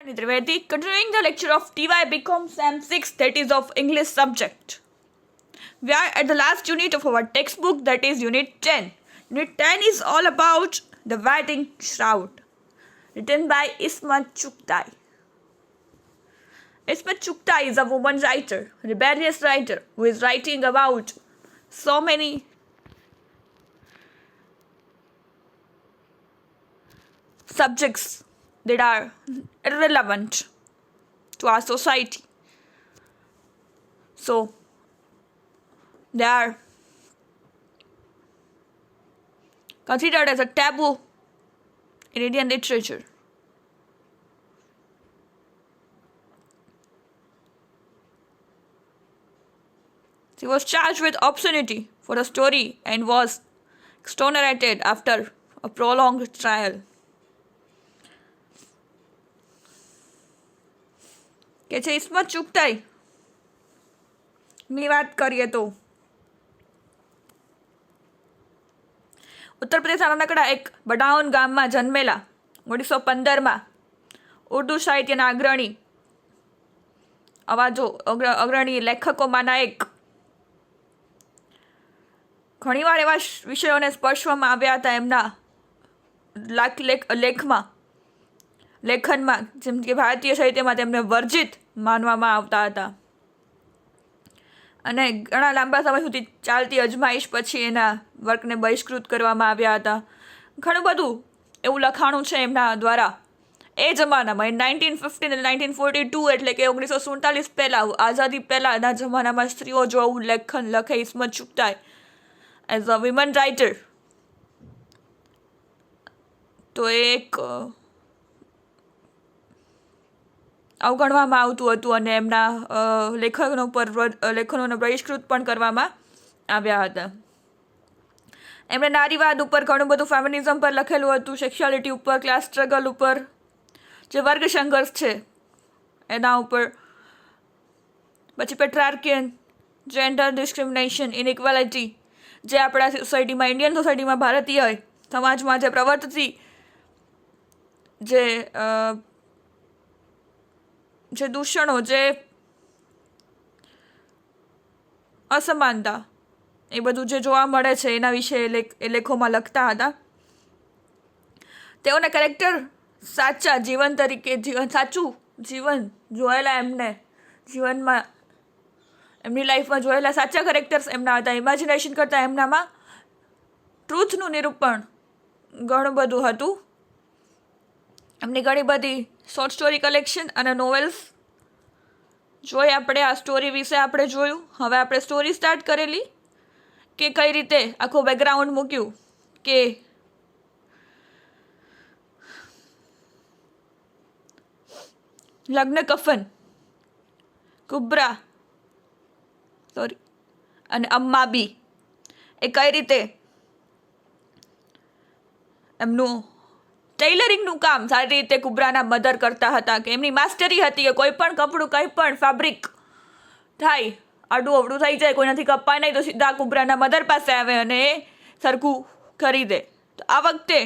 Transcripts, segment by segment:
Trivedi, continuing the lecture of TY Become Sam 6, that is of English subject. We are at the last unit of our textbook, that is Unit 10. Unit 10 is all about the wedding shroud, written by Ismat Chugtai. Ismat Chugtai is a woman writer, rebellious writer, who is writing about so many subjects that are irrelevant to our society. So, they are considered as a taboo in Indian literature. She was charged with obscenity for the story and was exonerated after a prolonged trial. કે છે ઇસ્મત ચુગતાઈ ની વાત કરીએ તો ઉત્તર પ્રદેશના નાનકડા એક બડાઉન ગામમાં જન્મેલા 1915માં ઉર્દુ સાહિત્યના અગ્રણી લેખકોમાંના એક. ઘણીવાર એવા વિષયોને સ્પર્શવામાં આવ્યા હતા એમના લેખનમાં, જેમ કે ભારતીય સાહિત્યમાં તેમને વર્જિત માનવામાં આવતા હતા અને ઘણા લાંબા સમય સુધી ચાલતી અજમાઈશ પછી એના વર્કને બહિષ્કૃત કરવામાં આવ્યા હતા. ઘણું બધું એવું લખાણું છે એમના દ્વારા એ જમાનામાં. 1915 અને 1942 એટલે કે 1947 પહેલાં, આઝાદી પહેલાંના જમાનામાં સ્ત્રીઓ જો આવું લેખન લખે Ismat Chughtai as a women writer, તો એ એક અવગણવામાં આવતું હતું અને એમના લેખનોને બહિષ્કૃત પણ કરવામાં આવ્યા હતા. એમણે નારીવાદ ઉપર ઘણું બધું, ફેમિનિઝમ પર લખેલું હતું, સેક્સ્યુઆલિટી ઉપર, ક્લાસ સ્ટ્રગલ ઉપર, જે વર્ગ સંઘર્ષ છે એના ઉપર, પછી પેટ્રાર્કિયન, જેન્ડર ડિસ્ક્રિમિનેશન, ઇનઇક્વાલિટી, જે આપણા સોસાયટીમાં, ઇન્ડિયન સોસાયટીમાં, ભારતીય સમાજમાં જે પ્રવર્તતી જે દૂષણો, જે અસમાનતા, એ બધું જે જોવા મળે છે એના વિશે એ લેખોમાં લખતા હતા. તેઓના કેરેક્ટર સાચા જીવન તરીકે, સાચું જીવન જોયેલા, એમને જીવનમાં એમની લાઈફમાં જોયેલા સાચા કેરેક્ટર્સ એમના હતા. ઇમેજિનેશન કરતાં એમનામાં ટ્રુથનું નિરૂપણ ઘણું બધું હતું. એમની ઘણી બધી શોર્ટ સ્ટોરી કલેક્શન અને નોવેલ્સ જોઈ આપણે. આ સ્ટોરી વિશે આપણે જોયું. હવે આપણે સ્ટોરી સ્ટાર્ટ કરેલી કે કઈ રીતે આખું બેકગ્રાઉન્ડ મૂક્યું કે લગ્ન કફન, કુબ્રા અને અમ્માબી એ કઈ રીતે એમનું ટેલરિંગનું કામ સારી રીતે કુબ્રાના મધર કરતા હતા, કે એમની માસ્ટરી હતી કે કોઈ પણ કપડું, કંઈ પણ ફેબ્રિક થાય, આડું અવડું થઈ જાય, કોઈનાથી કપાય નહીં, તો સીધા કુબ્રાના મધર પાસે આવે અને એ સરખું કરી દે. તો આ વખતે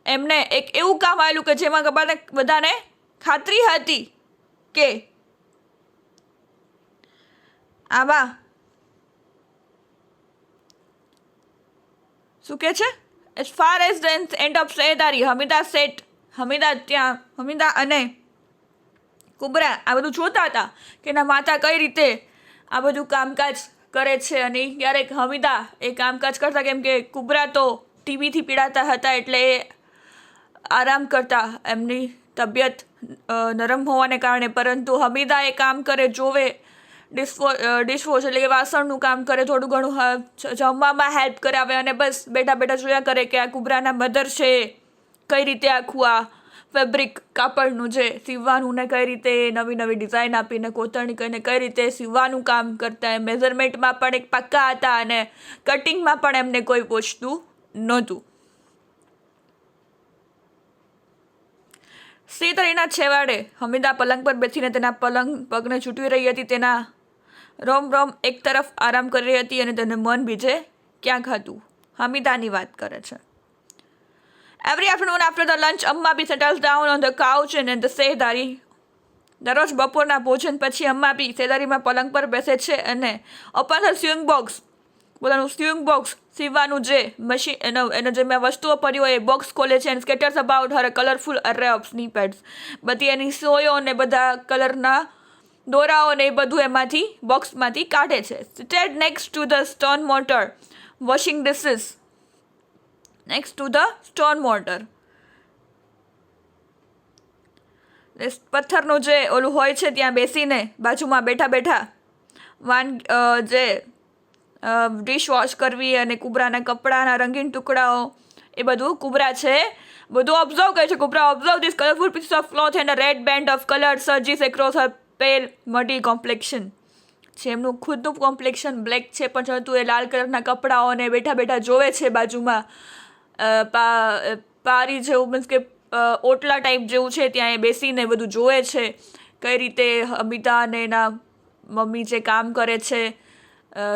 એમને એક એવું કામ આવેલું કે જેમાં બધાને ખાતરી હતી કે આમાં શું કહે છે, as far as the end of સેદારી, હમીદા અને કુબરા આ બધું જોતા હતા કે એના માતા કઈ રીતે આ બધું કામકાજ કરે છે. અને ક્યારેક હમીદા એ કામકાજ કરતા, કેમ કે કુબરા તો ટીબીથી પીડાતા હતા એટલે એ આરામ કરતા, એમની તબિયત નરમ હોવાને કારણે. પરંતુ હમીદા એ કામ કરે, જોવે, ડિશવોશ એટલે કે વાસણનું કામ કરે, થોડું ઘણું જમવામાં હેલ્પ કરાવે અને બસ બેઠા બેઠા જોયા કરે કે આ કુબરાના મધર છે કઈ રીતે આખું આ ફેબ્રિક, કાપડનું જે સીવવાનું ને કઈ રીતે નવી નવી ડિઝાઇન આપીને કોતરણી કરીને કઈ રીતે સીવવાનું કામ કરતા. એ મેઝરમેન્ટમાં પણ એક પાક્કા હતા અને કટિંગમાં પણ એમને કોઈ પૂછતું નહોતું. સીતળીના છેવાડે હમીદા પલંગ પર બેસીને તેના પગને છૂટવી રહી હતી. તેના રોમ એક તરફ આરામ કરી રહી હતી અને તેનું મન બીજે ક્યાંક હતું. હમીદાની વાત કરે છે. Every afternoon after the lunch, Ammabi settles down on the couch and in the સેહદારી. દરરોજ બપોરના ભોજન પછી અમ્માબી સેદારીમાં પલંગ પર બેસે છે અને ઓપન હર સ્વિંગ બોક્સ, પોતાનું સ્વિંગ બોક્સ સીવવાનું જે મશીન એનો જે મેં વસ્તુઓ પડી હોય એ બોક્સ ખોલે છે and scatters about her colourful અરે ઓફ સ્નીપેટ્સ. બધી એની સોયો ને બધા કલરના દોરાઓ ને એ બધું એમાંથી બોક્સમાંથી કાઢે છે. Seated next to the stone mortar, washing dishes. Next to the stone mortar. પથ્થરનું જે ઓલું હોય છે ત્યાં બેસીને બાજુમાં બેઠા બેઠા જે ડિશ વોશ કરવી અને કુબરાના કપડાના રંગીન ટુકડાઓ એ બધું કુબરા છે બધું ઓબ્ઝર્વ કરે છે. Kubra observe this colourful pieces of cloth and a red band of colour surges across her pale muddy complexion. છે એમનું ખુદનું કોમ્પ્લેક્શન બ્લેક છે પણ છતાં એ લાલ કલરના કપડાઓને બેઠા બેઠા જોવે છે બાજુમાં પારી જેવું મીન્સ કે ઓટલા ટાઈપ જેવું છે ત્યાં એ બેસીને બધું જોવે છે કઈ રીતે અમિતા અને એના મમ્મી જે કામ કરે છે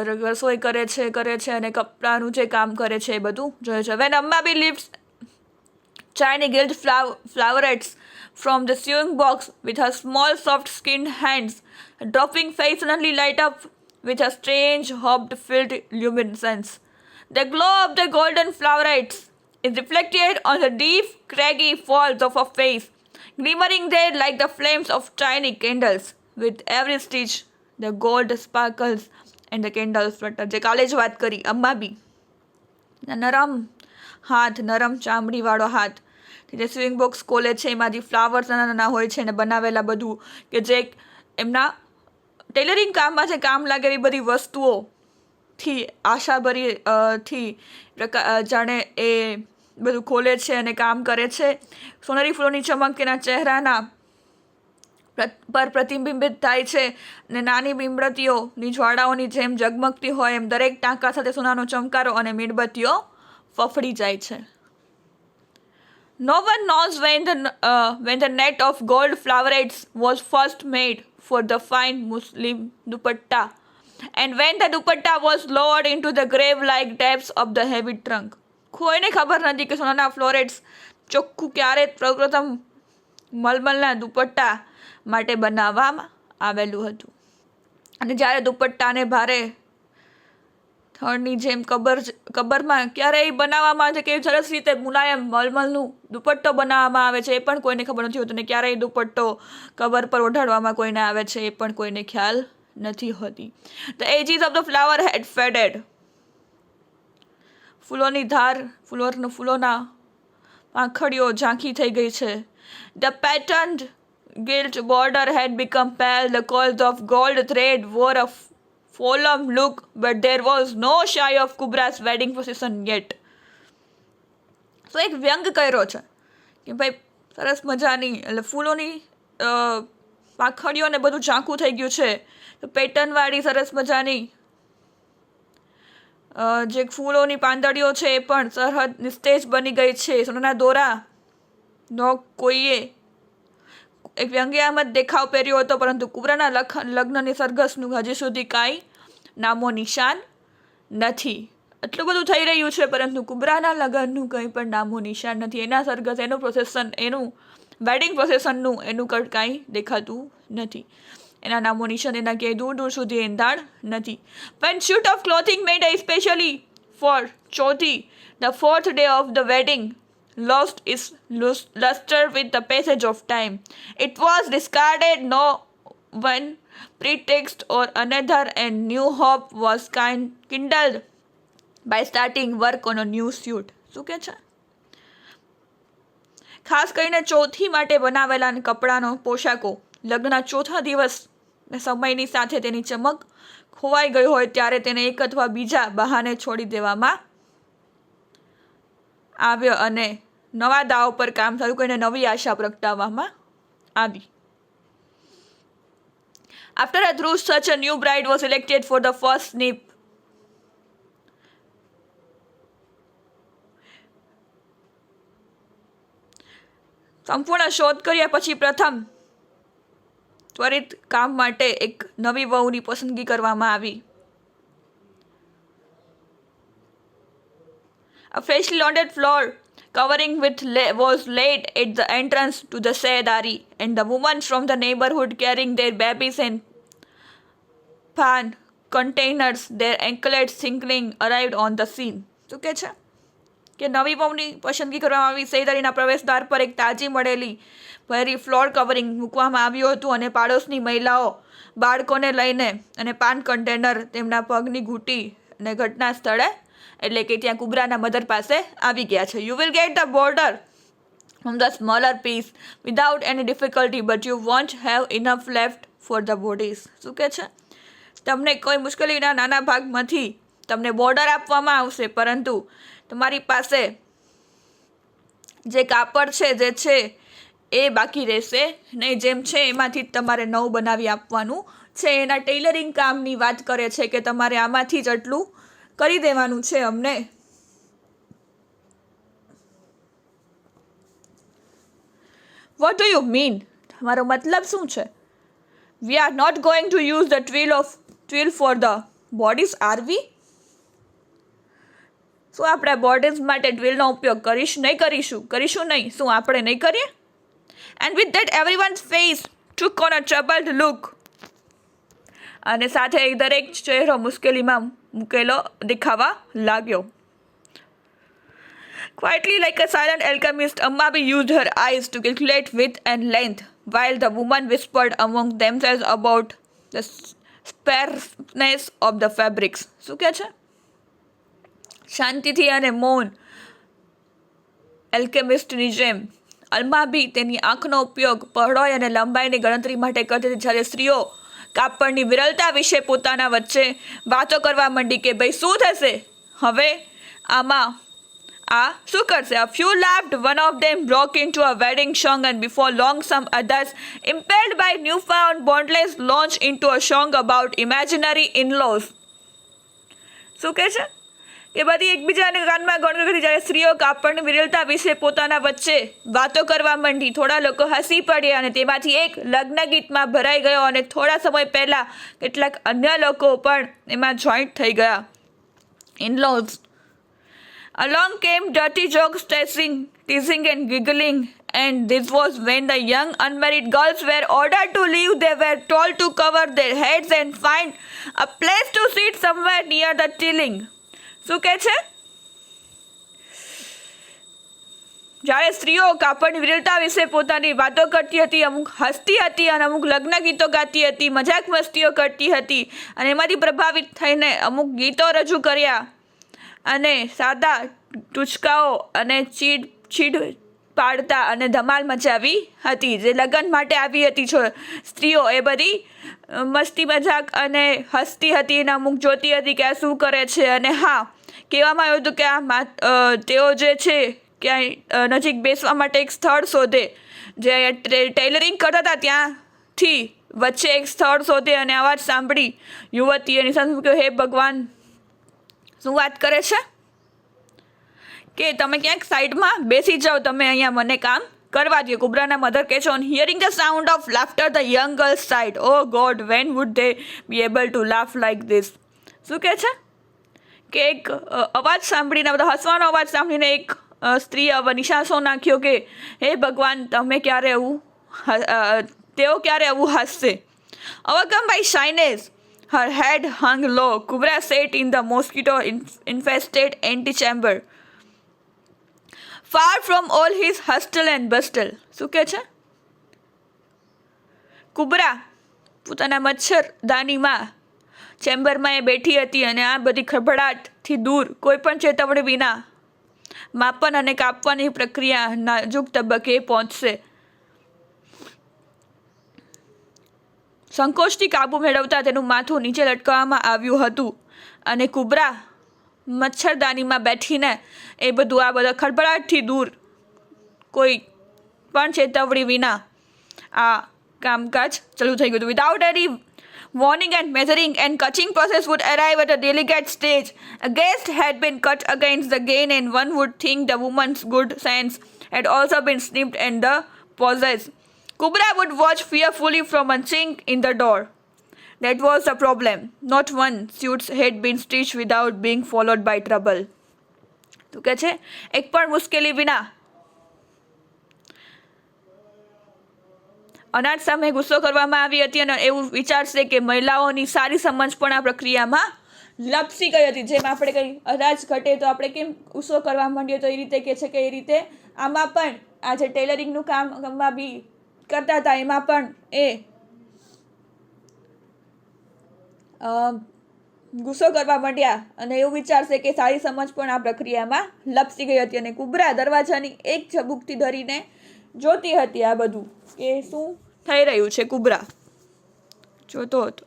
રસોઈ કરે છે અને કપડાનું જે કામ કરે છે એ બધું જોવે છે. When Ammabi lifts tiny gilt flowerets from the sewing box with her small soft skinned hands, her dropping face suddenly light up with a strange hope-filled luminescence. The glow of the golden flowerets is reflected on the deep, craggy folds of her face, glimmering there like the flames of tiny candles. With every stitch, the gold sparkles and the candles flutter. જે કાલે જ વાત કરી અમ્માબી, નરમ હાથ, નરમ ચામડીવાળો હાથ, જે સ્વિંગ બોક્સ ખોલે છે એમાંથી ફ્લાવર્સ નાના નાના હોય છે અને બનાવેલા બધું કે જે એમના ટેલરિંગ કામમાં જે કામ લાગે એવી બધી વસ્તુઓથી આશાભરી થી જાણે એ બધું ખોલે છે અને કામ કરે છે. સોનેરી ફૂલોની ચમક એના ચહેરાના પર પ્રતિબિંબિત થાય છે અને નાની મીણબત્તીઓની જ્વાળાઓની જેમ ઝગમગતી હોય એમ દરેક ટાંકા સાથે સોનાનો ચમકારો અને મીણબત્તીઓ ફફડી જાય છે. No one knows when the net of gold flowerets was first made for the fine Muslim dupatta, and when the dupatta was lowered into the grave-like depths of the heavy trunk. કોઈને ખબર નથી કે સોનાના ફ્લોરેટ્સ ચોખ્ખું ક્યારે પ્રથમ મલમલના દુપટ્ટા માટે બનાવવામાં આવેલું હતું અને જ્યારે દુપટ્ટાને ભારે થડની જેમ કબરમાં ક્યારેય બનાવવામાં આવે છે કેવી સરસ રીતે મુલાયમ મલમલનું દુપટ્ટો બનાવવામાં આવે છે એ પણ કોઈને ખબર નથી હોતું ને ક્યારેય દુપટ્ટો કબર પર ઓઢાડવામાં કોઈને આવે છે એ પણ કોઈને ખ્યાલ નથી હોતી. The edges of the flower had faded. ફૂલોની ધાર ફૂલોના પાંખડીઓ ઝાંખી થઈ ગઈ છે. The patterned gilt border had become pale. The coils of gold thread wore a solemn look, but there was no sign of Kubra's wedding procession yet. So એક વ્યંગ કર્યો છે કે ભાઈ સરસ મજાની એટલે ફૂલોની પાંખડીઓ ને બધું ઝાંખું થઈ ગયું છે તો પેટર્નવાળી સરસ મજાની જે ફૂલોની પાંદડીઓ છે એ પણ સરહદ નિસ્તેજ બની ગઈ છે. સોનાના દોરાનો કોઈએ એક વ્યંગ્યાત્મક દેખાવ પહેર્યો હતો પરંતુ કુબરાના લગ્નની સરઘસનું હજી સુધી કાંઈ નામો નિશાન નથી. એટલું બધું થઈ રહ્યું છે પરંતુ કુબરાના લગ્નનું કંઈ પણ નામો નિશાન નથી. એના સરઘસ એનું પ્રોસેસન એનું વેડિંગ પ્રોસેસનનું એનું કાંઈ દેખાતું નથી. એના નામો નિશાન એના ક્યાંય દૂર દૂર સુધી એંધાણ નથી. When suit of clothing made especially for Chothi, the fourth day of the wedding, lost its luster with the passage of time. It was discarded no one pretext or another, and new hope was kindled by starting work on a new suit. શું કે છે? ખાસ કરીને ચોથી માટે બનાવેલા કપડાનો પોશાકો લગ્નના ચોથા દિવસ સમયની સાથે તેની ચમક ખોવાઈ ગઈ હોય ત્યારે તેને એક અથવા બીજા બહાને છોડી દેવામાં આવ્યો અને નવા દાવ પર કામ થયું કોઈને નવી આશા પ્રગટાવવામાં આવી. After a truce, such a new bride was selected for the first snip. સંપૂર્ણ શોધ કર્યા પછી પ્રથમ ત્વરિત કામ માટે એક નવી વહુની પસંદગી કરવામાં આવી. A freshly laundered floor covering was laid at the entrance to the Saydari, and the women from the neighborhood carrying their babies and pan containers, their anklets tinkling, arrived on the scene. શું કહે છે કે નવી વહુની પસંદગી કરવામાં આવી. સૈદારીના પ્રવેશદ્વાર પર એક તાજી મળેલી ભરી ફ્લોર કવરિંગ મૂકવામાં આવ્યું હતું અને પાડોશની મહિલાઓ બાળકોને લઈને અને પાન કન્ટેનર તેમના પગની ઘૂંટી અને ઘટના સ્થળે એટલે કે ત્યાં કુબરાના મધર પાસે આવી ગયા છે. You will get the border from the smaller piece without any difficulty but you won't have enough left for the bodies. શું કહે છે તમને કોઈ મુશ્કેલીના નાના ભાગમાંથી તમને બોર્ડર આપવામાં આવશે, પરંતુ તમારી પાસે જે કાપડ છે જે છે એ બાકી રહેશે નહીં. જેમ છે એમાંથી જ તમારે નવું બનાવી આપવાનું છે. એના ટેલરિંગ કામની વાત કરે છે કે તમારે આમાંથી જ એટલું કરી દેવાનું છે અમને. What do you mean? તમારો મતલબ શું છે? We are not going to use the twill for the bodies are we? શું આપણે બોડીઝ માટે ટ્વિલનો ઉપયોગ કરીશું નહીં? શું આપણે નહીં કરીએ? And with that everyone's face took on a troubled look. અને સાથે દરેક ચહેરો મુશ્કેલીમાં મૂકેલો દેખાવા લાગ્યો. Quietly like a silent alchemist, Ammabi used her eyes to calculate width and length, while the women whispered among themselves about the sparseness of the fabrics. શું કહે છે? શાંતિથી અને મૌન એલ્કેમિસ્ટની જેમ અલ્માબી તેની આંખનો ઉપયોગ પહોળાઈ અને લંબાઈની ગણતરી માટે કરતી હતી, જ્યારે સ્ત્રીઓ કાપડની વિરલતા વિશે પોતાના વચ્ચે વાતો કરવા માંડી કે ભાઈ શું થશે હવે આમાં, આ શું કરશે. A few laughed, one of them broke into a wedding song, and before long some others, impelled by newfound boldness, launched into a song about imaginary in-laws. શું કહે છે કે બધી એકબીજાને કાનમાં ગણગણ કરી જ્યારે સ્ત્રીઓ કાપડની વિરલતા વિશે પોતાના વચ્ચે વાતો કરવા માંડી. થોડા લોકો હસી પડ્યા અને તેમાંથી એક લગ્ન ગીતમાં ભરાઈ ગયો અને થોડા સમય પહેલાં કેટલાક અન્ય લોકો પણ એમાં જોઈન્ટ થઈ ગયા. In-laws. Along came dirty jokes, teasing and giggling, and this was when the young unmarried girls were ordered to leave. They were told to cover their heads and find a place to sit somewhere near the ceiling. શું કહે છે? જ્યારે સ્ત્રીઓ કાપડની વિરલતા વિશે પોતાની વાતો કરતી હતી, અમુક હસતી હતી અને અમુક લગ્ન ગીતો ગાતી હતી, મજાક મસ્તીઓ કરતી હતી અને એમાંથી પ્રભાવિત થઈને અમુક ગીતો રજૂ કર્યા અને સાદા ટૂચકાઓ અને ચીડ પાડતા અને ધમાલ મચાવી હતી. જે લગ્ન માટે આવી હતી સ્ત્રીઓ એ બધી મસ્તી મજાક અને હસતી હતી અને અમુક જોતી હતી કે આ શું કરે છે. અને હા, કહેવામાં આવ્યું હતું કે આ તેઓ જે છે ક્યાંય નજીક બેસવા માટે એક સ્થળ શોધે. જે ટેલરિંગ કરતા હતા ત્યાંથી વચ્ચે એક સ્થળ શોધે અને અવાજ સાંભળી યુવતી એની સાથે કહ્યું, હે ભગવાન, શું વાત કરે છે કે તમે ક્યાંક સાઈડમાં બેસી જાઓ, તમે અહીંયા મને કામ કરવા દો. કુબરાના મધર કહે છે, on hearing the sound of laughter the young girls side, oh God, when would they be able to laugh like this. શું કહે છે કે એક અવાજ સાંભળીને, બધા હસવાનો અવાજ સાંભળીને એક સ્ત્રીએ નિશાસો નાખ્યો કે હે ભગવાન, તમે ક્યારે તેઓ ક્યારે આવું હસશે. Overcome by shyness, her head hung low, Kubra sat in the mosquito-infested antechamber, far from all his hustle and bustle. શું કહે છે? કુબરા પોતાના મચ્છરદાનીમાં ચેમ્બરમાં એ બેઠી હતી અને આ બધી ખળભળાટથી દૂર, કોઈ પણ ચેતવણી વિના માપન અને કાપવાની પ્રક્રિયા નાજુક તબક્કે પહોંચશે. સંકોચથી કાબુ મેળવતા તેનું માથું નીચે લટકાવવામાં આવ્યું હતું અને કુબરા મચ્છરદાનીમાં બેઠીને એ બધું આ બધા ખળભળાટથી દૂર, કોઈ પણ ચેતવણી વિના આ કામકાજ ચાલુ થઈ ગયું હતું. Without any warning and measuring and cutting process would arrive at a delicate stage. A guest had been cut against the grain, and one would think the woman's good sense had also been snipped in the process. Kubra would watch fearfully from a chink in the door. That was the problem. Not one suit had been stitched without being followed by trouble. તો કે છે એક પણ મુશ્કેલી વિના અનાજ સામે ગુસ્સો કરવામાં આવી હતી અને એવું વિચારશે કે મહિલાઓની સારી સમજ પણ આ પ્રક્રિયામાં લપસી ગઈ હતી. જેમ આપણે કંઈ અનાજ ઘટે તો આપણે કેમ ગુસ્સો કરવા માંડીએ, તો એ રીતે કહે છે કે એ રીતે આમાં પણ આ જે ટેલરિંગનું કામમાં બી કરતા હતા એમાં પણ એ ગુસ્સો કરવા માંડ્યા અને એવું વિચારશે કે સારી સમજ પણ આ પ્રક્રિયામાં લપસી ગઈ હતી. અને કુબરા દરવાજાની એક ઝબૂકથી ધરીને જોતી હતી આ બધું કે શું થઈ રહ્યું છે. કુબરા જોતો હતો.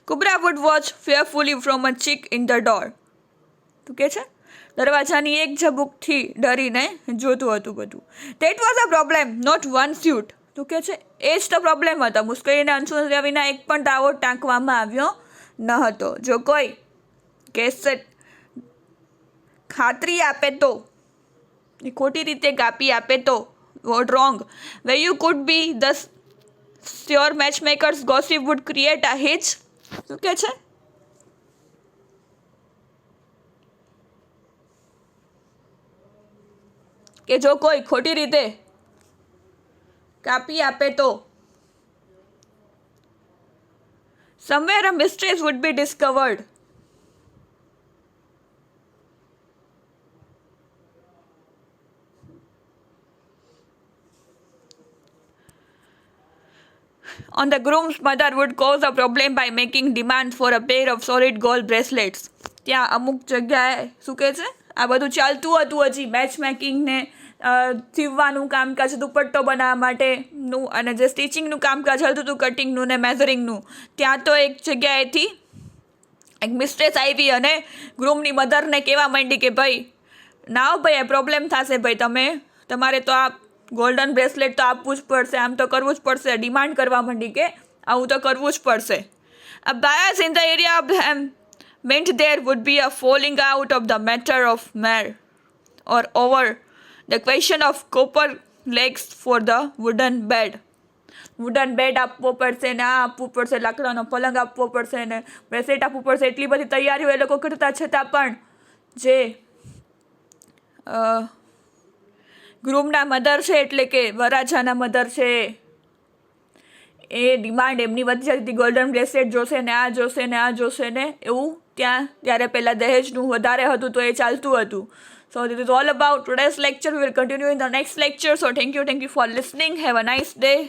કુબરા would watch fearfully from a chick in the door. તો કે છે દરવાજાની એક ઝબૂકથી ડરીને જોતું હતું બધું. That was a problem, not one suit. તો કે છે એ જ તો પ્રોબ્લેમ હતો. મુશ્કેલીને અનુસર્યા વિના એક પણ દાવો ટાંકવામાં આવ્યો ન હતો. જો કોઈ કહેશે ખાતરી આપે તો, ખોટી રીતે કાપી આપે તો, what wrong, where you could be the sure matchmakers gossip would create a hitch. શું કે છે કે જો કોઈ ખોટી રીતે કાપી આપે તો somewhere a mystery would be discovered. On the groom's mother would cause a problem by making demand for a pair of solid gold bracelets. ત્યાં અમુક જગ્યાએ શું કહે છે આ બધું ચાલતું હતું હજી મેચ મેકિંગને સીવવાનું કામકાજ, દુપટ્ટો બનાવવા માટેનું અને જે સ્ટિચિંગનું કામકાજ ચાલતું હતું કટિંગનું ને મેઝરિંગનું, ત્યાં તો એક જગ્યાએથી એક મિસ્ટ્રેસ આવી અને ગ્રૂમની મધરને કહેવા માંડી કે ભાઈ ના ભાઈ આ પ્રોબ્લેમ થશે ભાઈ, તમારે તો આ ગોલ્ડન બ્રેસલેટ તો આપવું જ પડશે, આમ તો કરવું જ પડશે. ડિમાન્ડ કરવા માંડી કે આવું તો કરવું જ પડશે. A bias in the area of them meant there would be a falling out of the matter of mare or over the question of copper legs for the wooden bed. Wooden bed આપવો પડશે ને આ આપવું પડશે, લાકડાનો પલંગ આપવો પડશે ને બ્રેસલેટ આપવું પડશે. એટલી બધી તૈયારીઓ એ લોકો કરતા છતાં પણ જે ગ્રૂમના મધર છે એટલે કે વરાજાના મધર છે એ ડિમાન્ડ એમની વચ્ચે હતી. ગોલ્ડન બ્રેસલેટ જોશે ને આ જોશે ને આ જોશે ને એવું ત્યારે પહેલાં દહેજનું વધારે હતું તો એ ચાલતું હતું. So this is all about today's lecture. We will continue in the next lecture. So thank you for listening. Have a nice day.